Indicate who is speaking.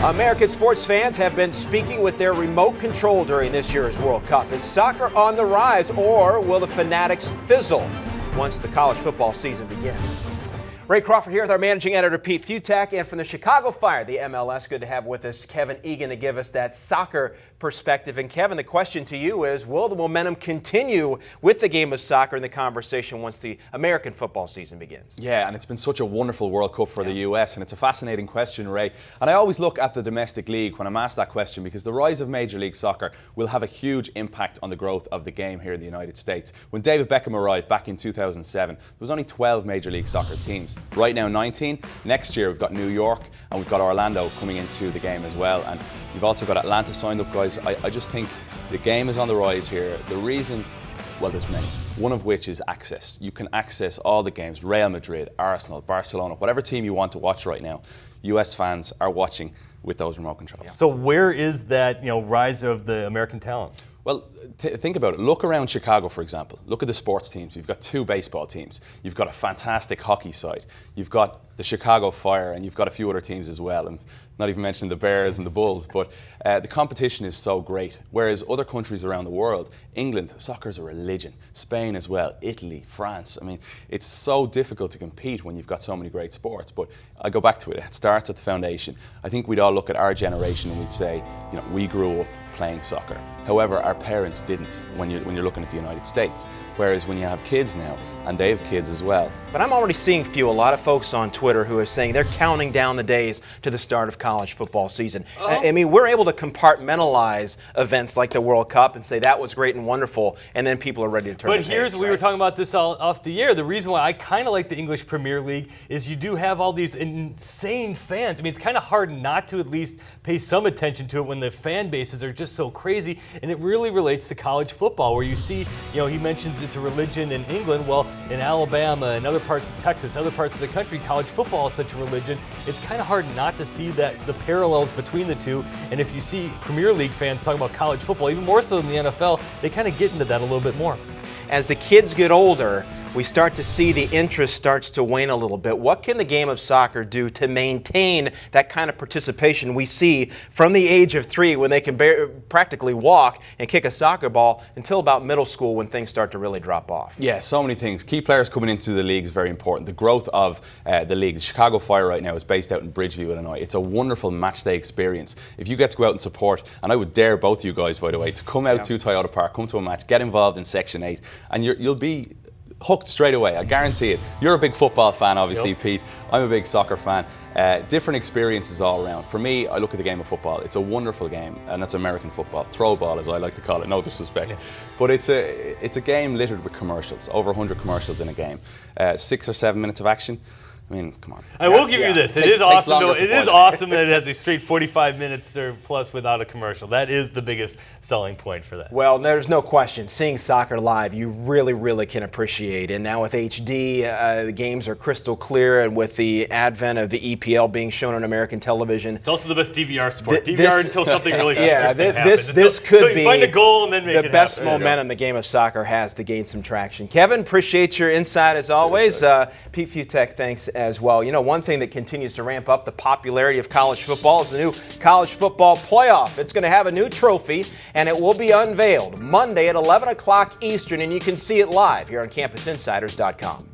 Speaker 1: American sports fans have been speaking with their remote control during this year's World Cup. Is soccer on the rise, or will the fanatics fizzle once the college football season begins? Ray Crawford here with our managing editor, Pete Fiutak, and from the Chicago Fire, the MLS, good to have with us Kevin Egan to give us that soccer perspective. And Kevin, the question to you is, will the momentum continue with the game of soccer in the conversation once the American football season begins?
Speaker 2: Yeah, and it's been such a wonderful World Cup for the US, and it's a fascinating question, Ray. And I always look at the domestic league when I'm asked that question, because the rise of Major League Soccer will have a huge impact on the growth of the game here in the United States. When David Beckham arrived back in 2007, there was only 12 Major League Soccer teams. Right now, 19. Next year, we've got New York, and we've got Orlando coming into the game as well. And you've also got Atlanta signed up, guys. I just think the game is on the rise here. The reason, well, there's many. One of which is access. You can access all the games. Real Madrid, Arsenal, Barcelona, whatever team you want to watch right now, US fans are watching with those remote controls.
Speaker 3: So where is that, rise of the American talent?
Speaker 2: Well, think about it. Look around Chicago, for example. Look at the sports teams. You've got 2 baseball teams. You've got a fantastic hockey side. You've got the Chicago Fire, and you've got a few other teams as well. And not even mentioning the Bears and the Bulls. But the competition is so great. Whereas other countries around the world, England, soccer is a religion. Spain as well. Italy, France. I mean, it's so difficult to compete when you've got so many great sports. But I go back to it. It starts at the foundation. I think we'd all look at our generation and we'd say, we grew up playing soccer. However, our parents didn't when you're looking at the United States. Whereas when you have kids now, and they have kids as well.
Speaker 1: But I'm already seeing a lot of folks on Twitter who are saying they're counting down the days to the start of college football season. I mean, we're able to compartmentalize events like the World Cup and say that was great and wonderful, and then people are ready to turn the page,
Speaker 3: we were talking about this all off the air. The reason why I kind of like the English Premier League is you do have all these insane fans. I mean, it's kind of hard not to at least pay some attention to it when the fan bases are just so crazy, and it really relates to college football, where you see, he mentions it's a religion in England. Well, in Alabama and other parts of Texas, other parts of the country, college football is such a religion. It's kind of hard not to see that the parallels between the two. And if you see Premier League fans talking about college football, even more so than the NFL, they kind of get into that a little bit more.
Speaker 1: As the kids get older, we start to see the interest starts to wane a little bit. What can the game of soccer do to maintain that kind of participation we see from the age of 3, when they can practically walk and kick a soccer ball, until about middle school when things start to really drop off?
Speaker 2: Yeah, so many things. Key players coming into the league is very important. The growth of the league. The Chicago Fire right now is based out in Bridgeview, Illinois. It's a wonderful match day experience. If you get to go out and support, and I would dare both you guys, by the way, to come out to Toyota Park, come to a match, get involved in Section 8, and you'll be hooked straight away, I guarantee it. You're a big football fan, obviously, Pete. I'm a big soccer fan. Different experiences all around. For me, I look at the game of football. It's a wonderful game, and that's American football. Throw ball, as I like to call it, no disrespect. But it's a game littered with commercials, over 100 commercials in a game. 6 or 7 minutes of action. I mean, come on.
Speaker 3: I will give you this. It is awesome that it has a straight 45 minutes or plus without a commercial. That is the biggest selling point for that.
Speaker 1: Well, there's no question. Seeing soccer live, you really, really can appreciate. And now with HD, the games are crystal clear, and with the advent of the EPL being shown on American television.
Speaker 3: It's also the best DVR sport. DVR until something really interesting happens.
Speaker 1: This could be
Speaker 3: find a goal and then make
Speaker 1: the best momentum the game of soccer has to gain some traction. Kevin, appreciate your insight as always. Pete Fiutak, thanks as well. One thing that continues to ramp up the popularity of college football is the new college football playoff. It's going to have a new trophy, and it will be unveiled Monday at 11 o'clock Eastern, and you can see it live here on CampusInsiders.com.